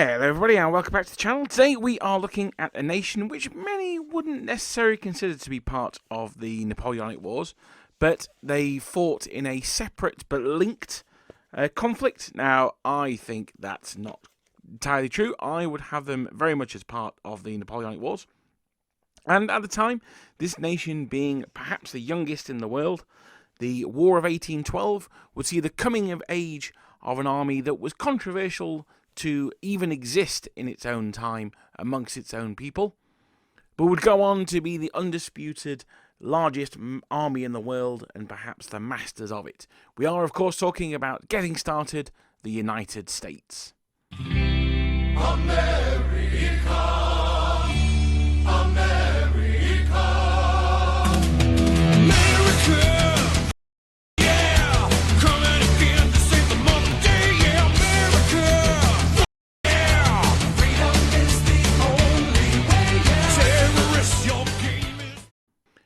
Hello everybody and welcome back to the channel. Today we are looking at a nation which many wouldn't necessarily consider to be part of the Napoleonic Wars, but they fought in a separate but linked conflict. Now I think that's not entirely true. I would have them very much as part of the Napoleonic Wars. And at the time, this nation being perhaps the youngest in the world, the War of 1812 would see the coming of age of an army that was controversial to even exist in its own time amongst its own people, but would go on to be the undisputed largest army in the world and perhaps the masters of it. We are, of course, talking about getting started, the United States. America, America, America.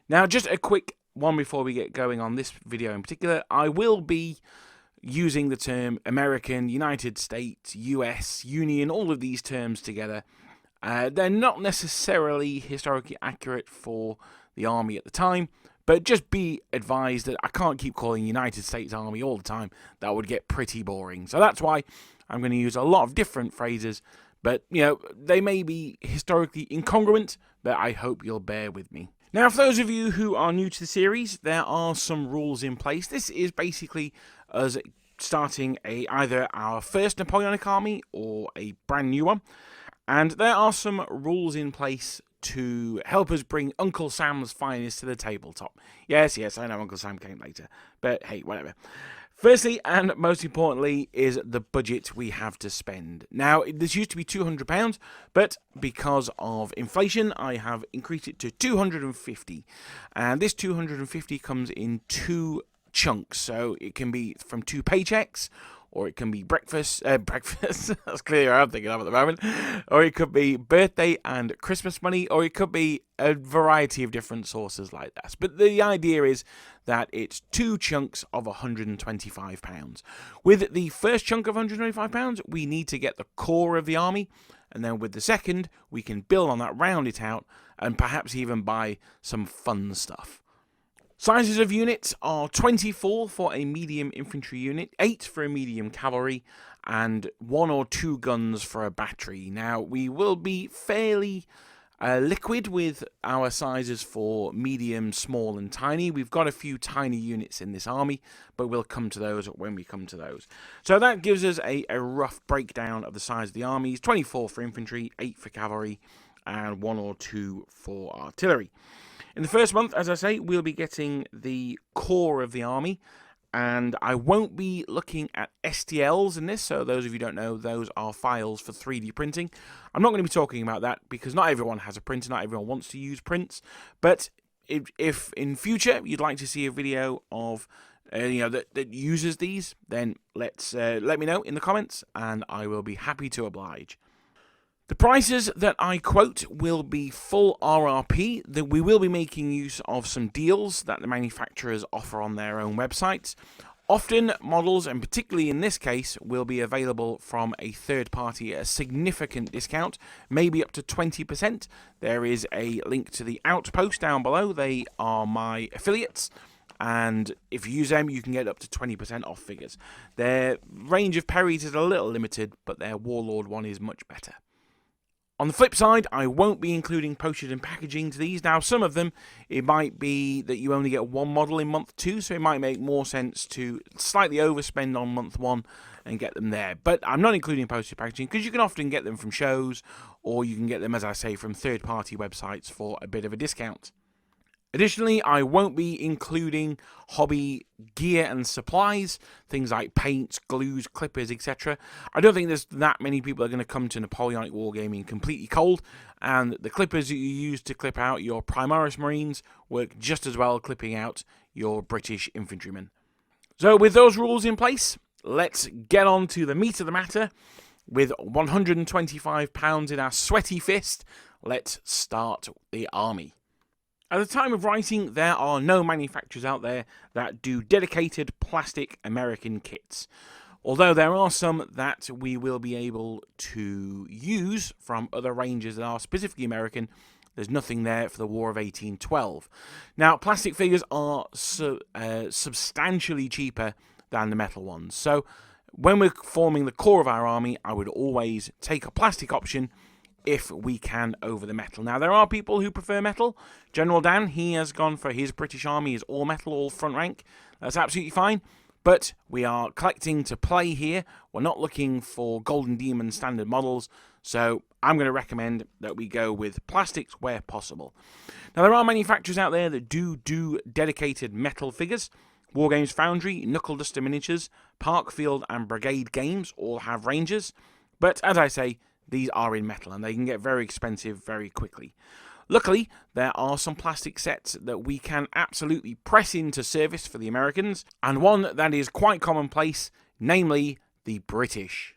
Now, just a quick one before we get going on this video in particular. I will be using the term American, United States, US, Union, all of these terms together. They're not necessarily historically accurate for the army at the time, but just be advised that I can't keep calling United States Army all the time. That would get pretty boring. So that's why I'm going to use a lot of different phrases, but, you know, they may be historically incongruent, but I hope you'll bear with me. Now, for those of you who are new to the series, there are some rules in place. This is basically us starting either our first Napoleonic army or a brand new one. And there are some rules in place to help us bring Uncle Sam's finest to the tabletop. Yes, I know Uncle Sam came later, but hey, whatever. Firstly, and most importantly, is the budget we have to spend. Now, this used to be £200, but because of inflation, I have increased it to £250. And this £250 comes in two chunks, so it can be from 2 paychecks, or it can be breakfast, that's clear I'm thinking of at the moment, or it could be birthday and Christmas money, or it could be a variety of different sources like that. But the idea is that it's 2 chunks of £125. With the first chunk of £125, we need to get the core of the army, and then with the second, we can build on that, round it out, and perhaps even buy some fun stuff. Sizes of units are 24 for a medium infantry unit, 8 for a medium cavalry, and 1 or 2 guns for a battery. Now, we will be fairly liquid with our sizes for medium, small, and tiny. We've got a few tiny units in this army, but we'll come to those when we come to those. So that gives us a rough breakdown of the size of the armies: 24 for infantry, 8 for cavalry, and 1 or 2 for artillery. In the first month, as I say, we'll be getting the core of the army, and I won't be looking at STLs in this, so those of you who don't know, those are files for 3D printing. I'm not going to be talking about that because not everyone has a printer, not everyone wants to use prints, but if in future you'd like to see a video of that uses these, then let me know in the comments, and I will be happy to oblige. The prices that I quote will be full RRP. That we will be making use of some deals that the manufacturers offer on their own websites. Often models, and particularly in this case, will be available from a third party at a significant discount, maybe up to 20%. There is a link to the Outpost down below. They are my affiliates, and if you use them, you can get up to 20% off figures. Their range of parries is a little limited, but their Warlord one is much better. On the flip side, I won't be including postage and packaging to these. Now, some of them, it might be that you only get one model in month 2, so it might make more sense to slightly overspend on month 1 and get them there. But I'm not including postage and packaging because you can often get them from shows, or you can get them, as I say, from third-party websites for a bit of a discount. Additionally, I won't be including hobby gear and supplies, things like paints, glues, clippers, etc. I don't think there's that many people are going to come to Napoleonic Wargaming completely cold, and the clippers that you use to clip out your Primaris Marines work just as well clipping out your British infantrymen. So with those rules in place, let's get on to the meat of the matter. With £125 in our sweaty fist, let's start the army. At the time of writing, there are no manufacturers out there that do dedicated plastic American kits. Although there are some that we will be able to use from other ranges that are specifically American, there's nothing there for the War of 1812. Now, plastic figures are substantially cheaper than the metal ones. So when we're forming the core of our army, I would always take a plastic option if we can over the metal. Now, there are people who prefer metal. General Dan, he has gone for his British army is all metal, all front rank. That's absolutely fine. But we are collecting to play here. We're not looking for Golden Demon standard models. So I'm going to recommend that we go with plastics where possible. Now, there are manufacturers out there that do dedicated metal figures. Wargames Foundry, Knuckle Duster Miniatures, Parkfield and Brigade Games all have ranges. But as I say, these are in metal and they can get very expensive very quickly. Luckily, there are some plastic sets that we can absolutely press into service for the Americans, and one that is quite commonplace, namely the British.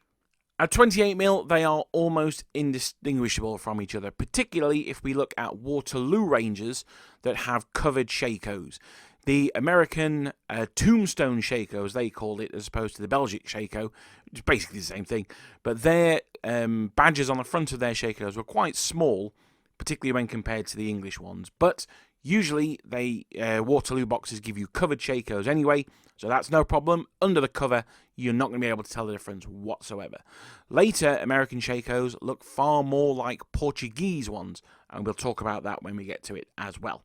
At 28mm, they are almost indistinguishable from each other, particularly if we look at Waterloo Rangers that have covered shakos. The American tombstone shakos, they called it, as opposed to the Belgic shako, which is basically the same thing, but their badges on the front of their shakos were quite small, particularly when compared to the English ones. But usually, Waterloo boxes give you covered shakos anyway, so that's no problem. Under the cover, you're not going to be able to tell the difference whatsoever. Later, American shakos look far more like Portuguese ones, and we'll talk about that when we get to it as well.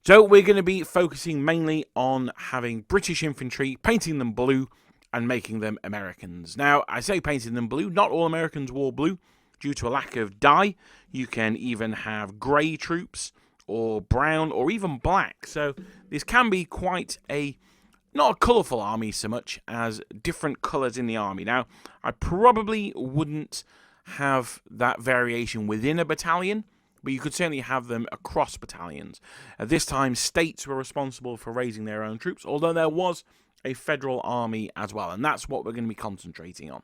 So we're going to be focusing mainly on having British infantry, painting them blue, and making them Americans. Now, I say painting them blue, not all Americans wore blue. Due to a lack of dye, you can even have grey troops, or brown, or even black. So this can be quite not a colourful army so much as different colours in the army. Now, I probably wouldn't have that variation within a battalion, but you could certainly have them across battalions. At this time, states were responsible for raising their own troops, although there was a federal army as well, and that's what we're going to be concentrating on.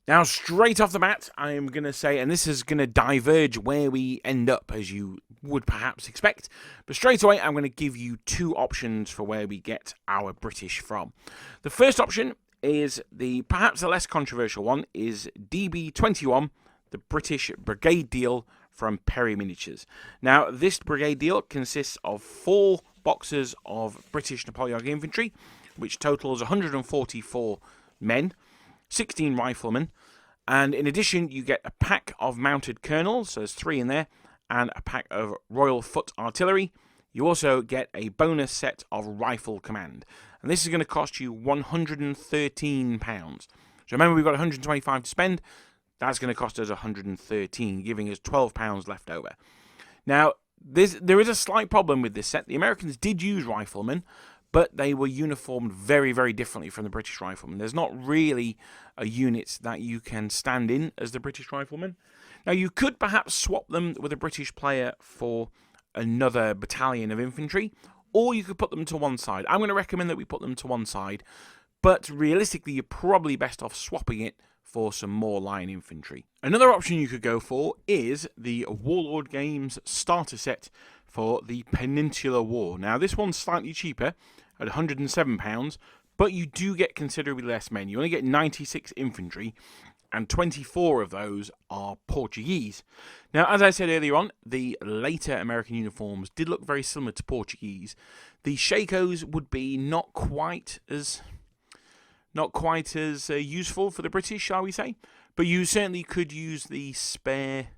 Now, straight off the bat, I am going to say, and this is going to diverge where we end up, as you would perhaps expect, but straight away, I'm going to give you two options for where we get our British from. The first option is perhaps the less controversial one, is DB21, the British Brigade Deal from Perry Miniatures. Now, this Brigade Deal consists of 4 boxes of British Napoleonic infantry, which totals 144 men, 16 riflemen, and in addition you get a pack of mounted colonels, so there's 3 in there, and a pack of Royal Foot artillery. You also get a bonus set of rifle command, and this is going to cost you £113. So remember, we've got 125 to spend. That's going to cost us 113, giving us £12 left over. Now, there is a slight problem with this set. The Americans did use riflemen, but they were uniformed very, very differently from the British riflemen. There's not really a unit that you can stand in as the British riflemen. Now, you could perhaps swap them with a British player for another battalion of infantry, or you could put them to one side. I'm going to recommend that we put them to one side, but realistically, you're probably best off swapping it for some more line infantry. Another option you could go for is the Warlord Games starter set for the Peninsular War. Now, this one's slightly cheaper at £107, but you do get considerably less men. You only get 96 infantry, and 24 of those are Portuguese. Now, as I said earlier on, the later American uniforms did look very similar to Portuguese. The shakos would be not quite as useful for the British, shall we say, but you certainly could use the spare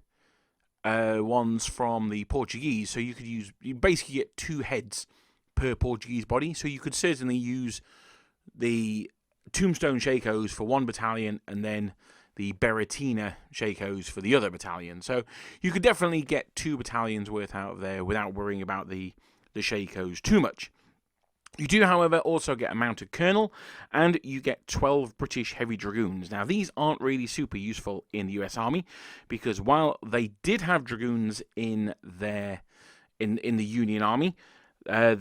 ones from the Portuguese. So you basically get 2 heads per Portuguese body, so you could certainly use the Tombstone shakos for one battalion and then the Beratina shakos for the other battalion. So you could definitely get 2 battalions worth out of there without worrying about the shakos too much. You do, however, also get a mounted colonel, and you get 12 British heavy dragoons. Now, these aren't really super useful in the US Army, because while they did have dragoons in the Union Army, I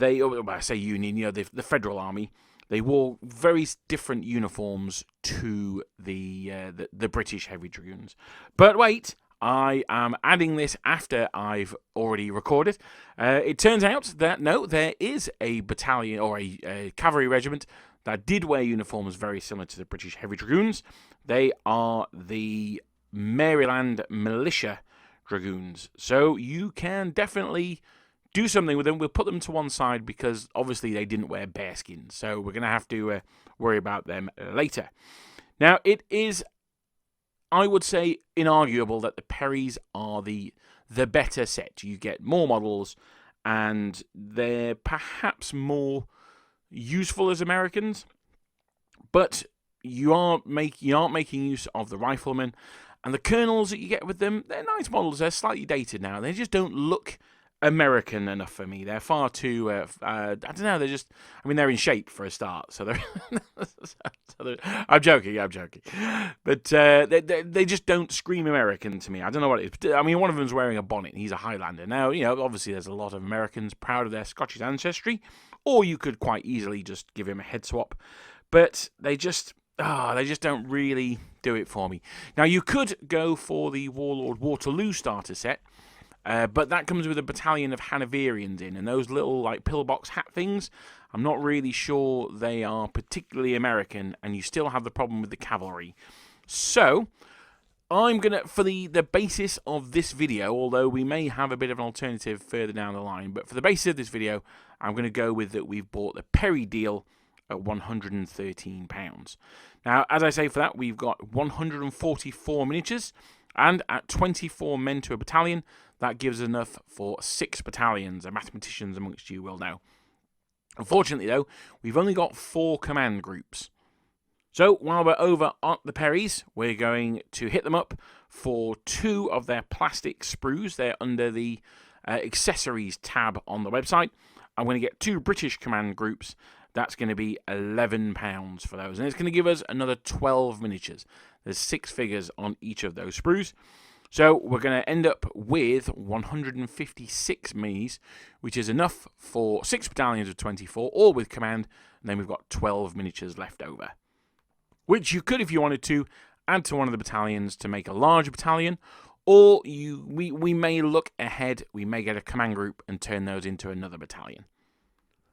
say Union, the Federal Army, they wore very different uniforms to the British heavy dragoons. But wait, I am adding this after I've already recorded. It turns out that, no, there is a battalion or a cavalry regiment that did wear uniforms very similar to the British Heavy Dragoons. They are the Maryland Militia Dragoons. So you can definitely do something with them. We'll put them to one side because obviously they didn't wear bearskins. So we're going to have to worry about them later. Now, it is, I would say, inarguable that the Perrys are the better set. You get more models, and they're perhaps more useful as Americans, but you aren't making use of the riflemen, and the colonels that you get with them. They're nice models. They're slightly dated now. They just don't look American enough for me. They're far too. I don't know. They're just. I mean, they're in shape for a start. So they're. I'm joking. But they just don't scream American to me. I don't know what it is. I mean, one of them's wearing a bonnet. He's a Highlander. Now, obviously, there's a lot of Americans proud of their Scottish ancestry, or you could quite easily just give him a head swap. But they just don't really do it for me. Now, you could go for the Warlord Waterloo starter set. But that comes with a battalion of Hanoverians in, and those little pillbox hat things, I'm not really sure they are particularly American, and you still have the problem with the cavalry. So, I'm going to, for the basis of this video, although we may have a bit of an alternative further down the line, but for the basis of this video, I'm going to go with that we've bought the Perry deal at £113. Now, as I say, for that, we've got 144 miniatures, and at 24 men to a battalion, that gives enough for 6 battalions. The mathematicians amongst you will know. Unfortunately, though, we've only got 4 command groups. So, while we're over at the Perrys, we're going to hit them up for 2 of their plastic sprues. They're under the accessories tab on the website. I'm going to get 2 British command groups. That's going to be £11 for those. And it's going to give us another 12 miniatures. There's 6 figures on each of those sprues. So we're going to end up with 156 minis, which is enough for 6 battalions of 24, all with command. And then we've got 12 miniatures left over, which you could, if you wanted to, add to one of the battalions to make a larger battalion. Or we may look ahead, we may get a command group and turn those into another battalion.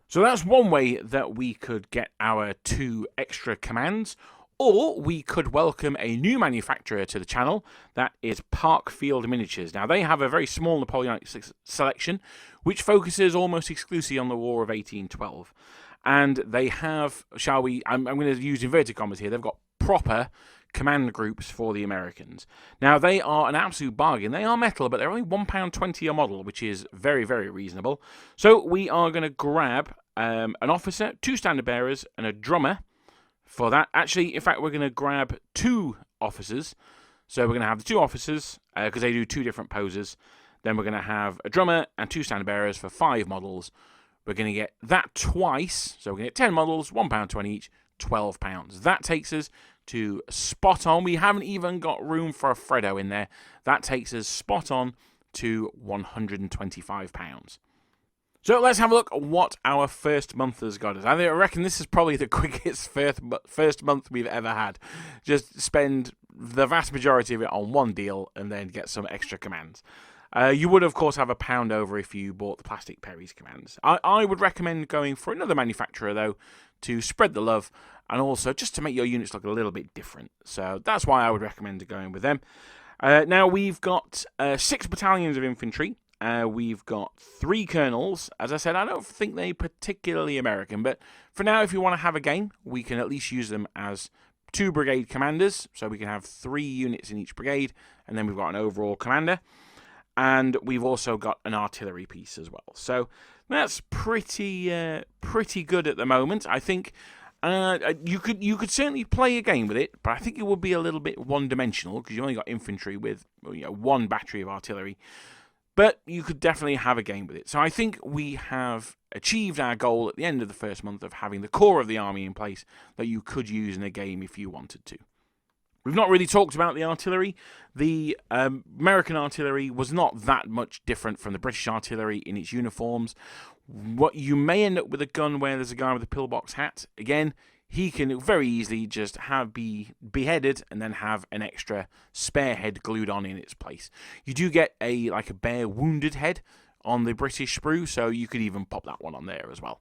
So that's one way that we could get our 2 extra commands, or we could welcome a new manufacturer to the channel, that is Parkfield Miniatures. Now, they have a very small Napoleonic selection, which focuses almost exclusively on the War of 1812. And they have, I'm going to use inverted commas here, they've got proper command groups for the Americans. Now, they are an absolute bargain. They are metal, but they're only £1.20 a model, which is very, very reasonable. So we are going to grab an officer, 2 standard bearers, and a drummer for that. Actually, in fact, we're going to grab 2 officers. So we're going to have the 2 officers, because they do 2 different poses. Then we're going to have a drummer and 2 standard bearers for 5 models. We're going to get that twice. So we're going to get 10 models, £1.20 each, £12. That takes us to spot on. We haven't even got room for a Freddo in there. That takes us spot on to £125. So let's have a look at what our first month has got us. I reckon this is probably the quickest first month we've ever had. Just spend the vast majority of it on one deal and then get some extra commands. You would, of course, have £1 over if you bought the plastic Perry's commands. I would recommend going for another manufacturer, though, to spread the love and also just to make your units look a little bit different. So that's why I would recommend going with them. Now, we've got 6 battalions of infantry. We've got 3 colonels. As I said, I don't think they're particularly American, but for now, if you want to have a game, we can at least use them as 2 brigade commanders. So we can have 3 units in each brigade, and then we've got an overall commander. And we've also got an artillery piece as well. So that's pretty good at the moment. I think you could certainly play a game with it, but I think it would be a little bit one-dimensional because you only got infantry with 1 battery of artillery. But you could definitely have a game with it. So I think we have achieved our goal at the end of the first month of having the core of the army in place that you could use in a game if you wanted to. We've not really talked about the artillery. The American artillery was not that much different from the British artillery in its uniforms. What you may end up with a gun where there's a guy with a pillbox hat. Again, he can very easily just be beheaded and then have an extra spare head glued on in its place. You do get a bare wounded head on the British sprue, so you could even pop that one on there as well.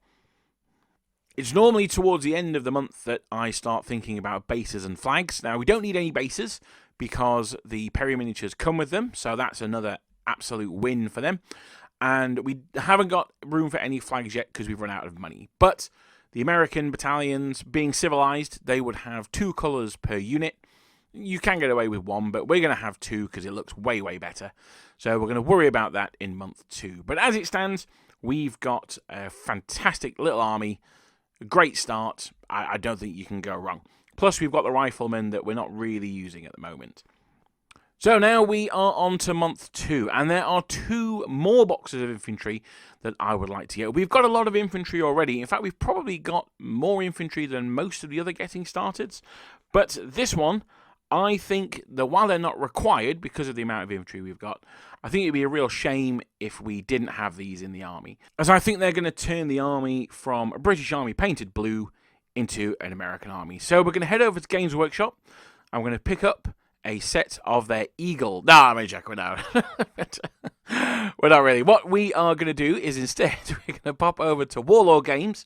It's normally towards the end of the month that I start thinking about bases and flags. Now, we don't need any bases because the Perry miniatures come with them, so that's another absolute win for them. And we haven't got room for any flags yet because we've run out of money. But the American battalions, being civilized, they would have 2 colours per unit. You can get away with 1, but we're going to have 2 because it looks way, way better. So we're going to worry about that in month 2. But as it stands, we've got a fantastic little army. A great start. I don't think you can go wrong. Plus, we've got the riflemen that we're not really using at the moment. So now we are on to month 2, and there are 2 more boxes of infantry that I would like to get. We've got a lot of infantry already. In fact, we've probably got more infantry than most of the other getting started. But this one, I think that while they're not required because of the amount of infantry we've got, I think it'd be a real shame if we didn't have these in the army, as I think they're going to turn the army from a British army painted blue into an American army. So we're going to head over to Games Workshop. I'm going to pick up a set of their Eagle. Nah, I'm joking. No. We're not really. What we are going to do is instead we're going to pop over to Warlord Games,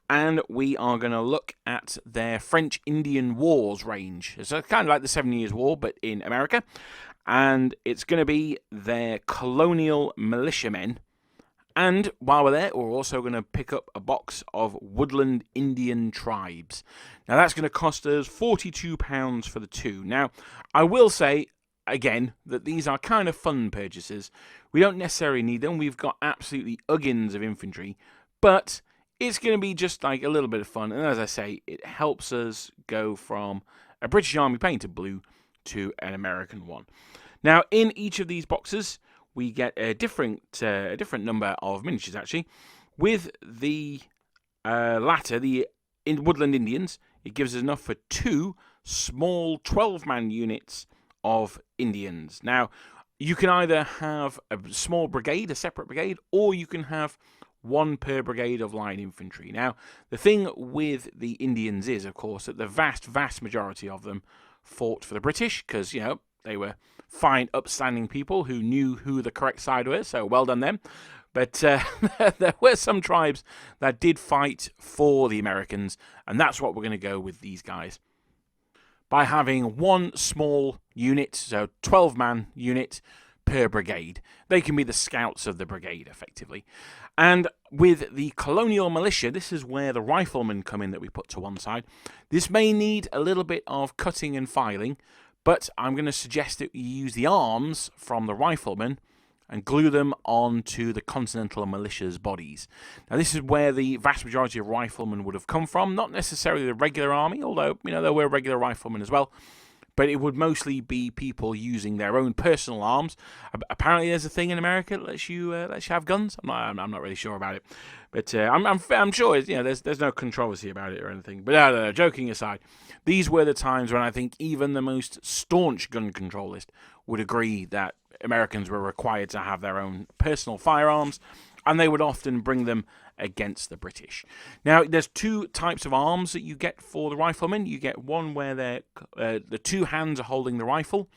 and we are going to look at their French-Indian Wars range. So it's kind of like the 7 Years' War, but in America. And it's going to be their colonial militiamen. And while we're there, we're also going to pick up a box of woodland Indian tribes. Now, that's going to cost us £42 for the 2. Now, I will say, again, that these are kind of fun purchases. We don't necessarily need them. We've got absolutely uggins of infantry. But it's going to be just like a little bit of fun. And as I say, it helps us go from a British Army painted blue to an American one. Now, in each of these boxes, we get a different number of miniatures, actually. With the latter, the Woodland Indians, it gives us enough for 2 small 12-man units of Indians. Now, you can either have a small brigade, a separate brigade, or you can have 1 per brigade of line infantry. Now, the thing with the Indians is, of course, that the vast, vast majority of them fought for the British because, you know, they were fine, upstanding people who knew who the correct side was, so well done them. But there were some tribes that did fight for the Americans, and that's what we're going to go with these guys. By having 1 small unit, so 12-man unit per brigade. They can be the scouts of the brigade, effectively. And with the colonial militia, this is where the riflemen come in that we put to one side. This may need a little bit of cutting and filing, but I'm going to suggest that you use the arms from the riflemen and glue them onto the Continental Militia's bodies. Now, this is where the vast majority of riflemen would have come from, not necessarily the regular army, although, you know, there were regular riflemen as well, but it would mostly be people using their own personal arms. Apparently, there's a thing in America that lets you have guns. I'm not really sure about it, but I'm sure there's no controversy about it or anything. But no, joking aside, these were the times when I think even the most staunch gun controlist would agree that Americans were required to have their own personal firearms, and they would often bring them against the British. Now, there's 2 types of arms that you get for the riflemen. You get one where the 2 hands are holding the rifle.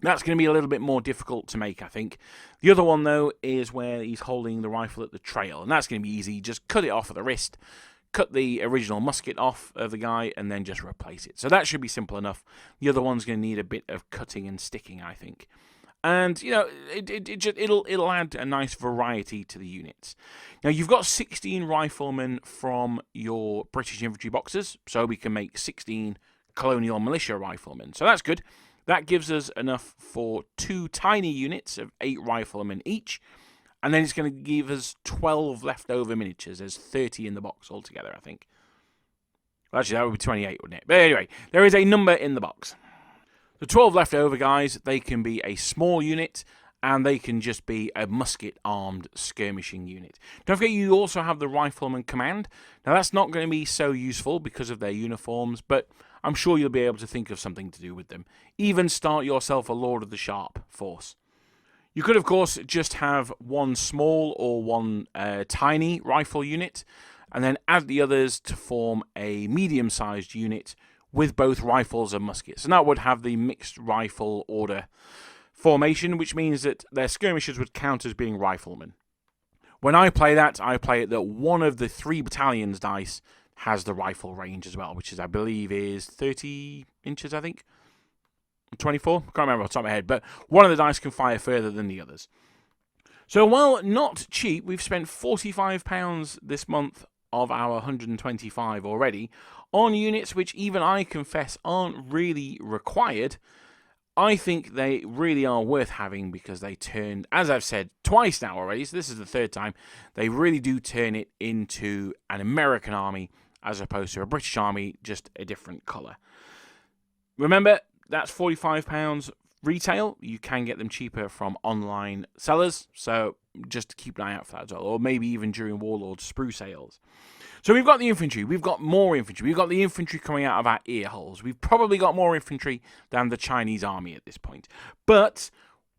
That's going to be a little bit more difficult to make, I think. The other one, though, is where he's holding the rifle at the trail, and that's going to be easy. Just cut it off at the wrist, cut the original musket off of the guy, and then just replace it. So that should be simple enough. The other one's going to need a bit of cutting and sticking, I think. And, you know, it'll add a nice variety to the units. Now, you've got 16 riflemen from your British infantry boxes, so we can make 16 colonial militia riflemen. So that's good. That gives us enough for 2 tiny units of 8 riflemen each, and then it's going to give us 12 leftover miniatures. There's 30 in the box altogether, I think. Well, actually, that would be 28, wouldn't it? But anyway, there is a number in the box. The 12 leftover guys, they can be a small unit, and they can just be a musket-armed skirmishing unit. Don't forget, you also have the Rifleman Command. Now, that's not going to be so useful because of their uniforms, but I'm sure you'll be able to think of something to do with them. Even start yourself a Lord of the Sharp force. You could, of course, just have 1 small or 1 tiny rifle unit, and then add the others to form a medium-sized unit with both rifles and muskets. And that would have the mixed rifle order formation, which means that their skirmishers would count as being riflemen. When I play it that one of the 3 battalions dice has the rifle range as well, which is, I believe, is 30 inches, I think. 24? Can't remember off the top of my head, but one of the dice can fire further than the others. So while not cheap, we've spent £45 this month of our 125 already on units which even I confess aren't really required. I think they really are worth having because they turn, as I've said twice now already, so this is the 3rd time, they really do turn it into an American army as opposed to a British army, just a different colour. Remember, that's £45 retail. You can get them cheaper from online sellers, so just keep an eye out for that as well, or maybe even during Warlord sprue sales. So we've got the infantry, we've got more infantry, we've got the infantry coming out of our ear holes. We've probably got more infantry than the Chinese army at this point. But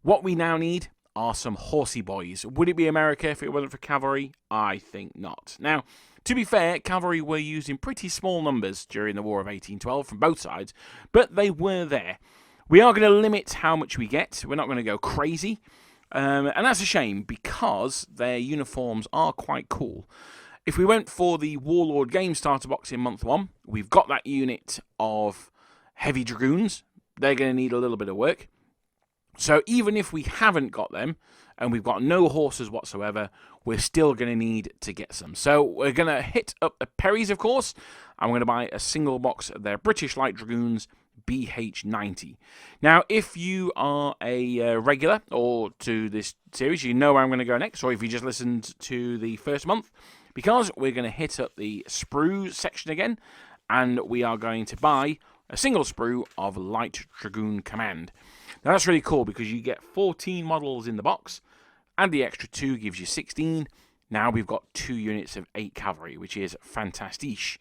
what we now need are some horsey boys. Would it be America if it wasn't for cavalry? I think not. Now, to be fair, cavalry were used in pretty small numbers during the War of 1812 from both sides, but they were there. We are going to limit how much we get. We're not going to go crazy. And that's a shame because their uniforms are quite cool. If we went for the Warlord game starter box in month 1, we've got that unit of heavy dragoons. They're going to need a little bit of work. So even if we haven't got them, and we've got no horses whatsoever, we're still going to need to get some. So we're going to hit up the Perrys, of course. I'm going to buy a single box of their British Light Dragoons BH90. Now, if you are a regular or to this series, you know where I'm going to go next, or if you just listened to the first month, because we're going to hit up the sprue section again, and we are going to buy a single sprue of Light Dragoon Command. Now, that's really cool because you get 14 models in the box, and the extra 2 gives you 16. Now we've got 2 units of 8 cavalry, which is fantastique.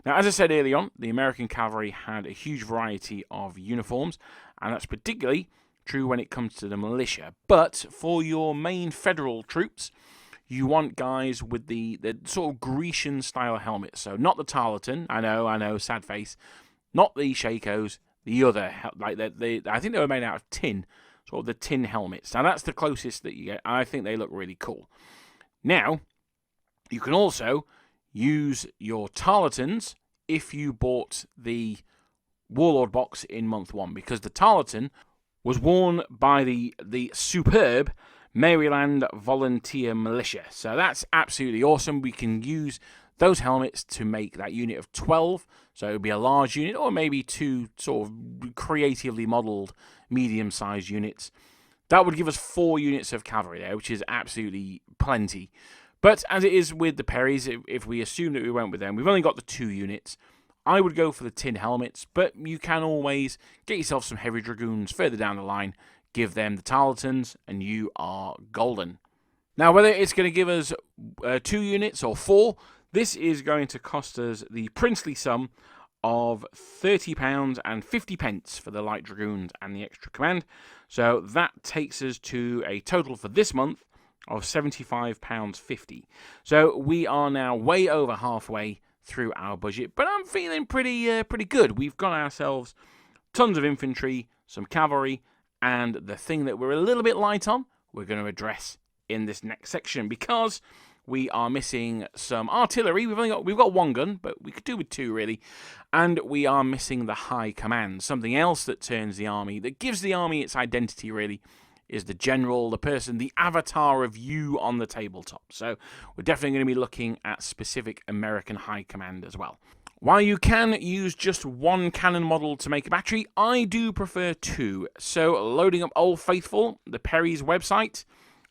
Now, as I said early on, the American cavalry had a huge variety of uniforms, and that's particularly true when it comes to the militia. But for your main federal troops, you want guys with the sort of Grecian-style helmets. So not the tarlatan, I know, sad face. Not the Shakos, the other, like I think they were made out of tin, sort of the tin helmets. Now, that's the closest that you get. I think they look really cool. Now, you can also use your tarlatans if you bought the Warlord box in month 1, because the tarlatan was worn by the superb Maryland Volunteer Militia. So that's absolutely awesome. We can use those helmets to make that unit of 12. So it would be a large unit, or maybe 2 sort of creatively modelled medium-sized units. That would give us 4 units of cavalry there, which is absolutely plenty. But as it is with the Perrys, if we assume that we went with them, we've only got the 2 units. I would go for the tin helmets, but you can always get yourself some heavy dragoons further down the line, give them the tarlatans, and you are golden. Now, whether it's going to give us 2 units or 4, this is going to cost us the princely sum of £30.50 for the Light Dragoons and the extra command. So that takes us to a total for this month of £75.50. So we are now way over halfway through our budget, but I'm feeling pretty good. We've got ourselves tons of infantry, some cavalry, and the thing that we're a little bit light on, we're going to address in this next section, because we are missing some artillery. We've got 1 gun, but we could do with 2 really, and we are missing the high command. Something else that turns the army, that gives the army its identity really, is the general, the person, the avatar of you on the tabletop. So we're definitely going to be looking at specific American high command as well. While you can use just 1 cannon model to make a battery, I do prefer 2. So loading up Old Faithful, the Perry's website,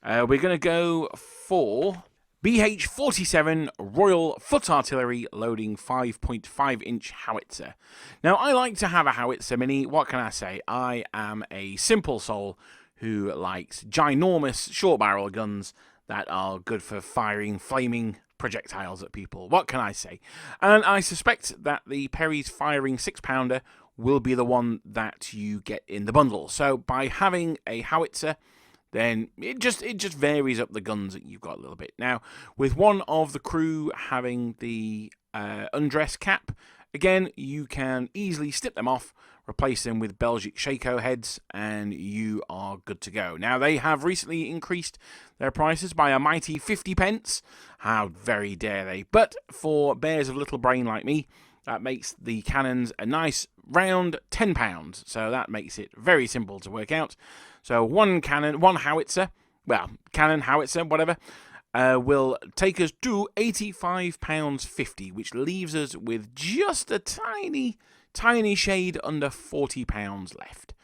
we're going to go for BH-47 Royal Foot Artillery loading 5.5-inch howitzer. Now, I like to have a howitzer mini. What can I say? I am a simple soul who likes ginormous short barrel guns that are good for firing flaming projectiles at people. What can I say? And I suspect that the Perry's firing 6-pounder will be the one that you get in the bundle. So by having a howitzer, then it just varies up the guns that you've got a little bit. Now, with one of the crew having the undress cap, Again, you can easily snip them off, replace them with Belgic Shako heads, and you are good to go. Now, they have recently increased their prices by a mighty 50 pence. How very dare they? But for bears of little brain like me, that makes the cannons a nice round £10. So that makes it very simple to work out. So one howitzer, whatever, will take us to £85.50, which leaves us with just a tiny shade under £40 left.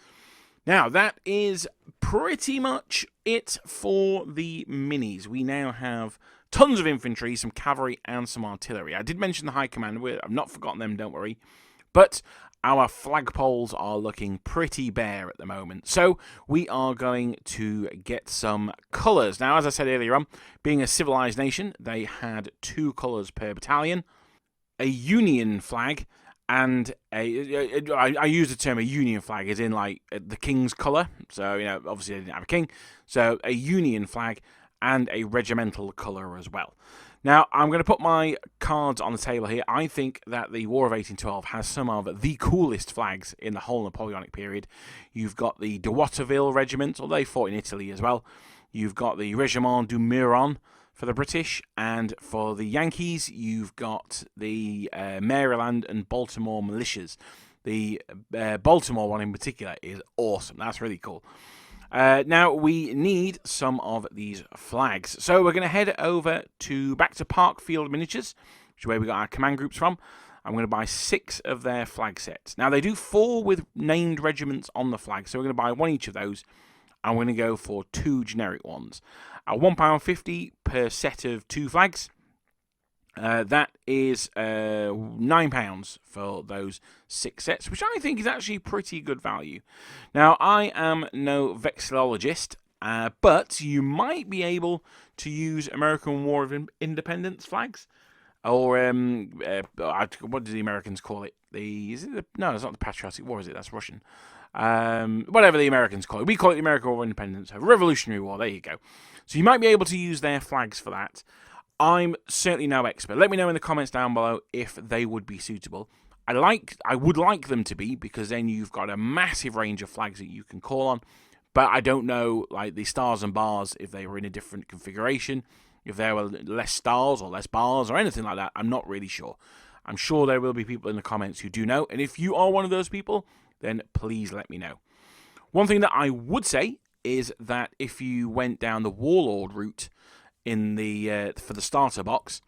Now, that is pretty much it for the minis. We now have tons of infantry, some cavalry, and some artillery. I did mention the high command. I've not forgotten them, don't worry. But our flagpoles are looking pretty bare at the moment. So we are going to get some colours. Now, as I said earlier on, being a civilised nation, they had 2 colours per battalion. A Union flag and I use the term a Union flag as in like the king's colour. So, obviously they didn't have a king. So a Union flag and a regimental colour as well. Now, I'm going to put my cards on the table here. I think that the War of 1812 has some of the coolest flags in the whole Napoleonic period. You've got the de Watteville regiment, although they fought in Italy as well. You've got the Régiment du Muron for the British, and for the Yankees, you've got the Maryland and Baltimore militias. The Baltimore one in particular is awesome. That's really cool. Now, we need some of these flags. So we're going to head over back to Parkfield Miniatures, which is where we got our command groups from. I'm going to buy 6 of their flag sets. Now, they do 4 with named regiments on the flag, so we're going to buy 1 each of those. I'm going to go for 2 generic ones. At £1.50 per set of 2 flags. That is £9 for those 6 sets, which I think is actually pretty good value. Now, I am no vexillologist, but you might be able to use American War of Independence flags, or what do the Americans call it? No, it's not the Patriotic War, is it? That's Russian. Whatever the Americans call it. We call it the American War of Independence, Revolutionary War. There you go. So you might be able to use their flags for that. I'm certainly no expert. Let me know in the comments down below if they would be suitable. I would like them to be, because then you've got a massive range of flags that you can call on. But I don't know, like the stars and bars, if they were in a different configuration, if there were less stars or less bars or anything like that. I'm not really sure. I'm sure there will be people in the comments who do know. And if you are one of those people, then please let me know. One thing that I would say is that if you went down the Warlord route for the starter box,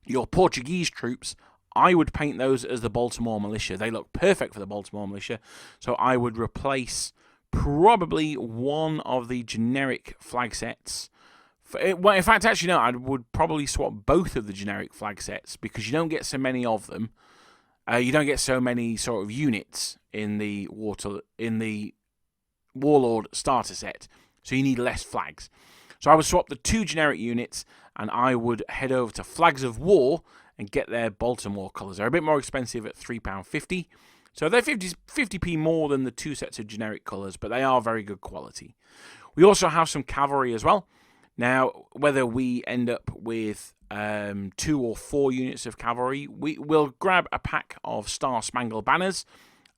your Portuguese troops, I would paint those as the Baltimore Militia. They look perfect for the Baltimore Militia. So I would replace probably one of the generic flag sets. Well, in fact, actually, no, I would probably swap both of the generic flag sets, because you don't get so many of them. You don't get so many sort of units in the Warlord starter set, so you need less flags. So I would swap the 2 generic units, and I would head over to Flags of War and get their Baltimore colours. They're a bit more expensive at £3.50, so they're 50p more than the 2 sets of generic colours, but they are very good quality. We also have some cavalry as well. Now, whether we end up with 2 or 4 units of cavalry, we'll grab a pack of Star Spangled Banners,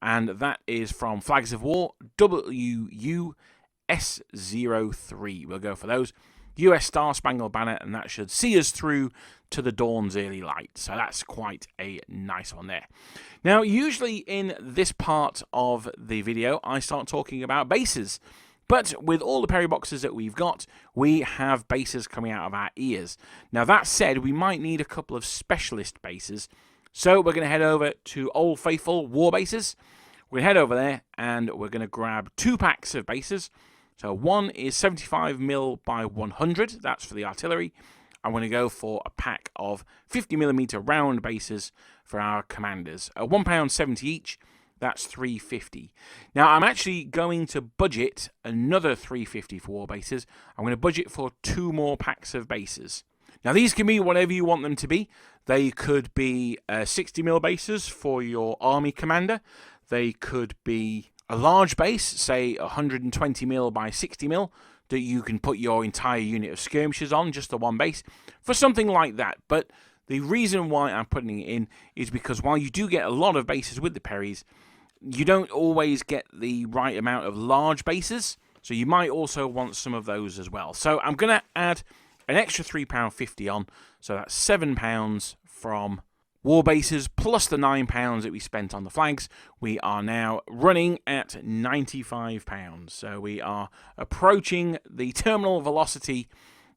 and that is from Flags of War, WUS03. We'll go for those. US Star Spangled Banner, and that should see us through to the dawn's early light. So that's quite a nice one there. Now, usually in this part of the video, I start talking about bases. But with all the Perry boxes that we've got, we have bases coming out of our ears. Now, that said, we might need a couple of specialist bases. So we're going to head over to Old Faithful War Bases. We're going to head over there, and we're going to grab 2 packs of bases. So one is 75mm by 100. That's for the artillery. I'm going to go for a pack of 50mm round bases for our commanders. £1.70 each. That's $3.50. Now, I'm actually going to budget another $3.50 for war bases. I'm going to budget for 2 more packs of bases. Now, these can be whatever you want them to be. They could be 60mm bases for your army commander. They could be a large base, say 120mm by 60mm, that you can put your entire unit of skirmishers on, just the one base, for something like that. But The reason why I'm putting it in is because while you do get a lot of bases with the Perrys, you don't always get the right amount of large bases, so you might also want some of those as well. So I'm going to add an extra £3.50 on, so that's £7 from war bases plus the £9 that we spent on the flags. We are now running at £95, so we are approaching the terminal velocity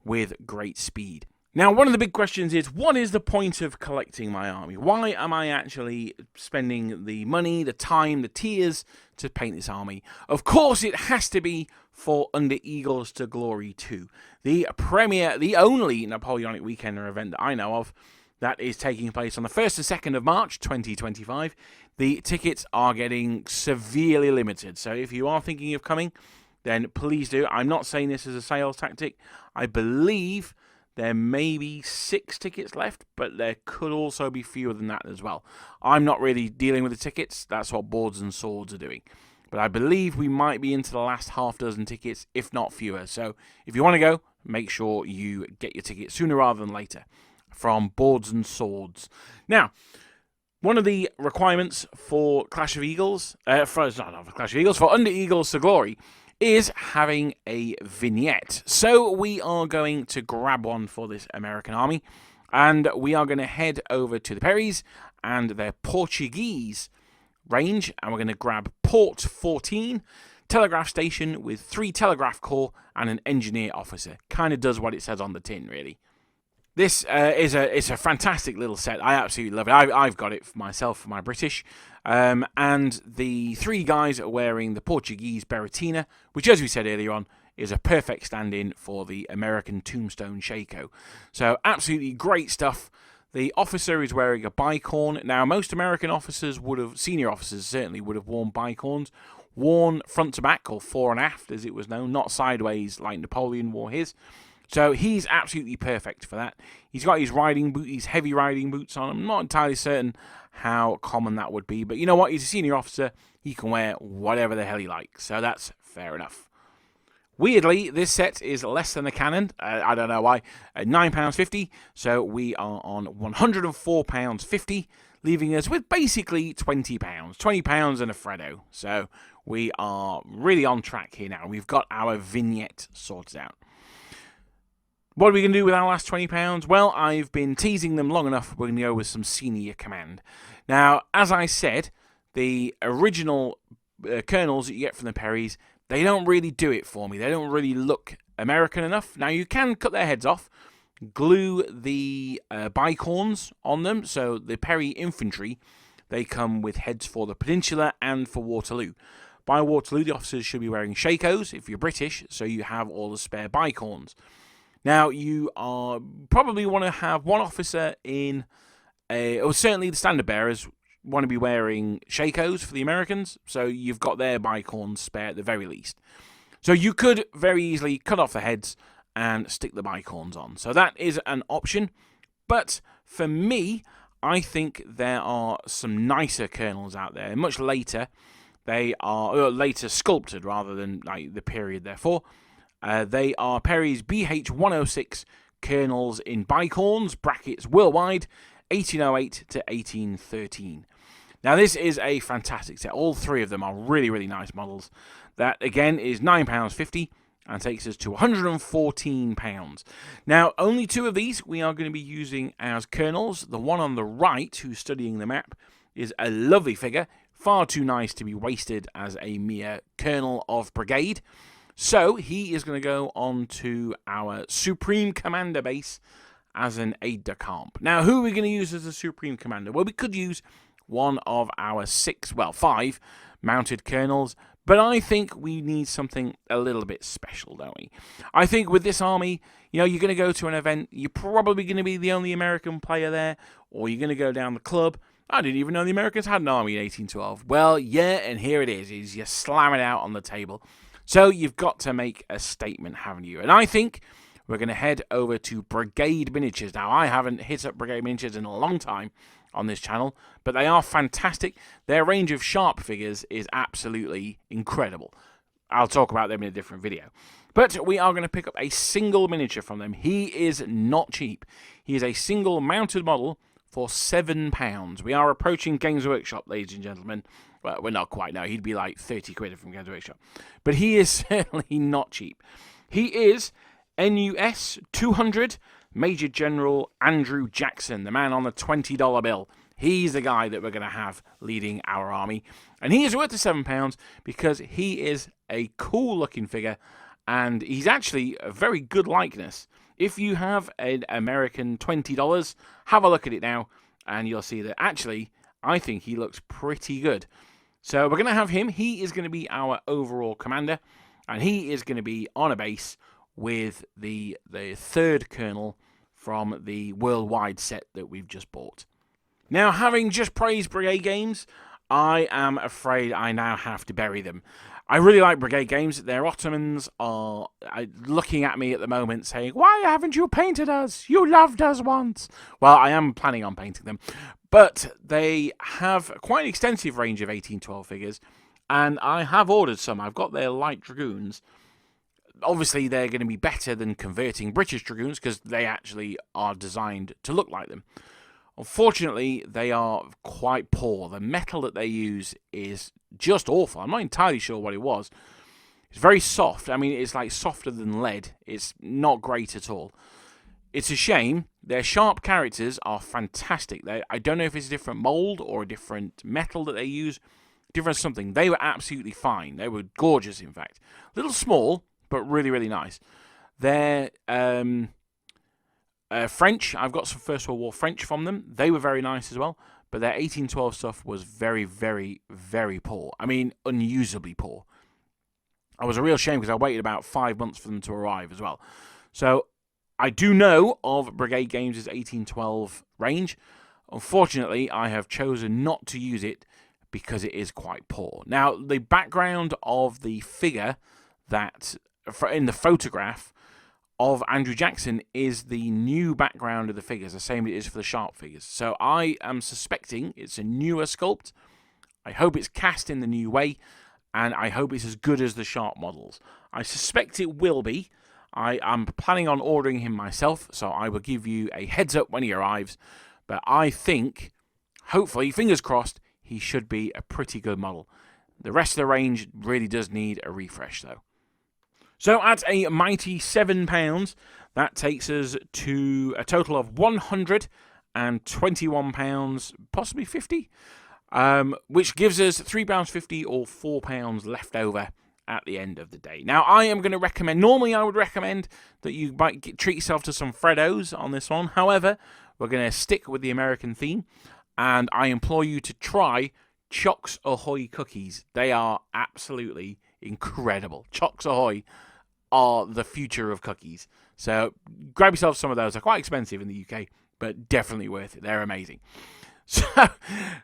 with great speed. Now, one of the big questions is, what is the point of collecting my army? Why am I actually spending the money, the time, the tears to paint this army? Of course, it has to be for Under Eagles to Glory 2, the only Napoleonic Weekender event that I know of that is taking place on the 1st and 2nd of March 2025. The tickets are getting severely limited, so if you are thinking of coming, then please do. I'm not saying this as a sales tactic. I believe there may be 6 tickets left, but there could also be fewer than that as well. I'm not really dealing with the tickets. That's what Boards and Swords are doing. But I believe we might be into the last half dozen tickets, if not fewer. So if you want to go, make sure you get your tickets sooner rather than later from Boards and Swords. Now, one of the requirements for Clash of Eagles, for Under Eagles to Glory, is having a vignette. So we are going to grab one for this American army, and we are going to head over to the Perrys and their Portuguese range, and we're going to grab Port 14, telegraph station with 3 telegraph corps and an engineer officer. Kind of does what it says on the tin, really. This is a fantastic little set. I absolutely love it. I've got it for myself for my British. And the 3 guys are wearing the Portuguese Berretina, which, as we said earlier on, is a perfect stand-in for the American Tombstone Shako. So absolutely great stuff. The officer is wearing a bicorn. Now, most American officers senior officers certainly would have worn bicorns, worn front to back, or fore and aft as it was known, not sideways like Napoleon wore his. So he's absolutely perfect for that. He's got his heavy riding boots on. I'm not entirely certain how common that would be, but you know what? He's a senior officer. He can wear whatever the hell he likes, so that's fair enough. Weirdly, this set is less than the cannon. I don't know why. £9.50, so we are on £104.50, leaving us with basically £20. £20 and a Freddo. So we are really on track here now. We've got our vignette sorted out. What are we going to do with our last £20? Well, I've been teasing them long enough. We're going to go with some senior command. Now, as I said, the original colonels that you get from the Perrys, they don't really do it for me. They don't really look American enough. Now, you can cut their heads off, glue the bicorns on them. So the Perry infantry, they come with heads for the Peninsula and for Waterloo. By Waterloo, the officers should be wearing Shakos if you're British, so you have all the spare bicorns. Now, you probably want to have one officer in, or certainly the standard bearers want to be wearing Shakos for the Americans, so you've got their bicorns spare at the very least. So you could very easily cut off the heads and stick the bicorns on. So that is an option, but for me, I think there are some nicer colonels out there. Much later, they are later sculpted rather than like the period, therefore. They are Perry's BH-106 colonels in bicorns, brackets worldwide, 1808 to 1813. Now, this is a fantastic set. All 3 of them are really, really nice models. That, again, is £9.50 and takes us to £114. Now, only 2 of these we are going to be using as colonels. The one on the right, who's studying the map, is a lovely figure. Far too nice to be wasted as a mere colonel of brigade. So he is going to go on to our Supreme Commander base as an aide-de-camp. Now, who are we going to use as a Supreme Commander? Well, we could use one of our 5 mounted colonels, but I think we need something a little bit special, don't we? I think with this army, you're going to go to an event, you're probably going to be the only American player there, or you're going to go down the club. I didn't even know the Americans had an army in 1812. Well, yeah, and here it is you slam it out on the table. So you've got to make a statement, haven't you? And I think we're going to head over to Brigade Miniatures. Now, I haven't hit up Brigade Miniatures in a long time on this channel, but they are fantastic. Their range of sharp figures is absolutely incredible. I'll talk about them in a different video. But we are going to pick up a single miniature from them. He is not cheap. He is a single mounted model for £7. We are approaching Games Workshop, ladies and gentlemen. Well, we're not quite now. He'd be like 30 quid from Games Workshop. But he is certainly not cheap. He is NUS 200 Major General Andrew Jackson, the man on the $20 bill. He's the guy that we're going to have leading our army. And he is worth the £7 because he is a cool-looking figure, and he's actually a very good likeness. If you have an American $20, have a look at it now, and you'll see that actually, I think he looks pretty good. So we're going to have him. He is going to be our overall commander, and he is going to be on a base with the third colonel from the worldwide set that we've just bought. Now, having just praised Brigade Games, I am afraid I now have to bury them. I really like Brigade Games. Their Ottomans are looking at me at the moment saying, "Why haven't you painted us? You loved us once." Well, I am planning on painting them. But they have quite an extensive range of 1812 figures, and I have ordered some. I've got their light dragoons. Obviously, they're going to be better than converting British dragoons because they actually are designed to look like them. Unfortunately, they are quite poor. The metal that they use is just awful. I'm not entirely sure what it was. It's very soft. I mean, it's like softer than lead. It's not great at all. It's a shame. Their sharp characters are fantastic. I don't know if it's a different mold or a different metal that they use. Different something. They were absolutely fine. They were gorgeous, in fact. A little small, but really, really nice. They're French. I've got some First World War French from them. They were very nice as well. But their 1812 stuff was very, very, very poor. I mean, unusably poor. I was a real shame because I waited about 5 months for them to arrive as well. So I do know of Brigade Games' 1812 range. Unfortunately, I have chosen not to use it because it is quite poor. Now, the background of the figure that in the photograph of Andrew Jackson is the new background of the figures, the same it is for the Sharp figures. So I am suspecting it's a newer sculpt. I hope it's cast in the new way, and I hope it's as good as the Sharp models. I suspect it will be. I am planning on ordering him myself, so I will give you a heads up when he arrives. But I think, hopefully, fingers crossed, he should be a pretty good model. The rest of the range really does need a refresh, though. So at a mighty £7, that takes us to a total of £121, possibly 50, which gives us £3.50 or £4 left over at the end of the day. Now, I am going to recommend, normally I would recommend that you might treat yourself to some Freddos on this one. However, we're going to stick with the American theme, and I implore you to try Chocks Ahoy cookies. They are absolutely incredible. Chocks Ahoy are the future of cookies. So grab yourself some of those. They're quite expensive in the UK, but definitely worth it. They're amazing. So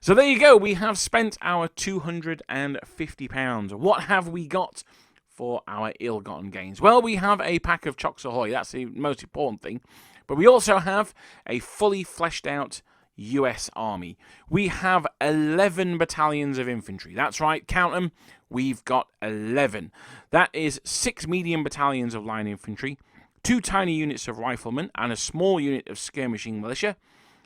there you go. We have spent our £250. What have we got for our ill-gotten gains? Well, we have a pack of Chocks Ahoy. That's the most important thing. But we also have a fully fleshed out US Army. We have 11 battalions of infantry. That's right, count them. We've got 11. That is 6 medium battalions of line infantry, 2 tiny units of riflemen, and a small unit of skirmishing militia.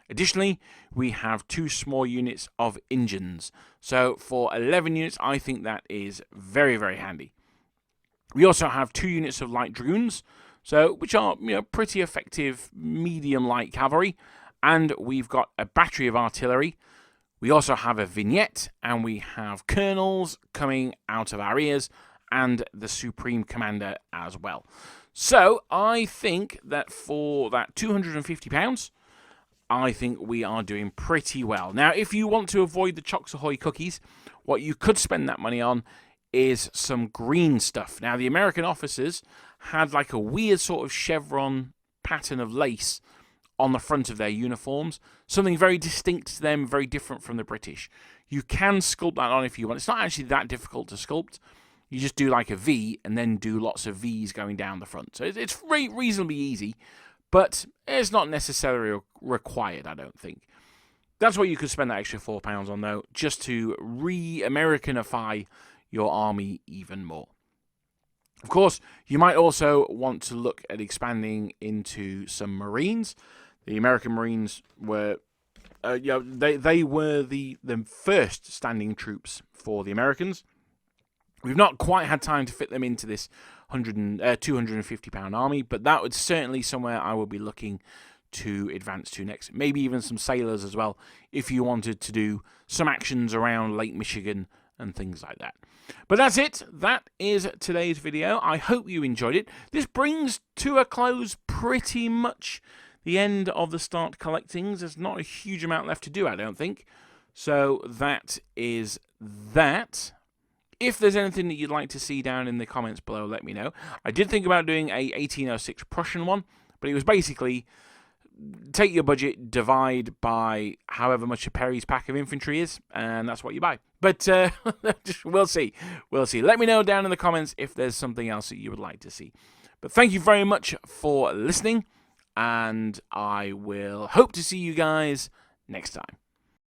Additionally, we have 2 small units of engines. So for 11 units, I think that is very, very handy. We also have 2 units of light dragoons, which are pretty effective medium light cavalry. And we've got a battery of artillery. We also have a vignette, and we have colonels coming out of our ears, and the Supreme Commander as well. So I think that for that £250, I think we are doing pretty well. Now, if you want to avoid the Chocks Ahoy cookies, what you could spend that money on is some green stuff. Now, the American officers had like a weird sort of chevron pattern of lace on the front of their uniforms. Something very distinct to them, very different from the British. You can sculpt that on if you want. It's not actually that difficult to sculpt. You just do like a V and then do lots of Vs going down the front. So it's reasonably easy, but it's not necessarily required, I don't think. That's what you could spend that extra £4 on, though, just to re-Americanify your army even more. Of course, you might also want to look at expanding into some Marines. The American Marines were, they were the first standing troops for the Americans. We've not quite had time to fit them into this 250-pound army, but that was certainly somewhere I would be looking to advance to next. Maybe even some sailors as well, if you wanted to do some actions around Lake Michigan and things like that. But that's it. That is today's video. I hope you enjoyed it. This brings to a close pretty much the end of the start collectings. There's not a huge amount left to do, I don't think. So that is that. If there's anything that you'd like to see down in the comments below, let me know. I did think about doing a 1806 Prussian one, but it was basically take your budget, divide by however much a Perry's pack of infantry is, and that's what you buy. But we'll see. We'll see. Let me know down in the comments if there's something else that you would like to see. But thank you very much for listening, and I will hope to see you guys next time.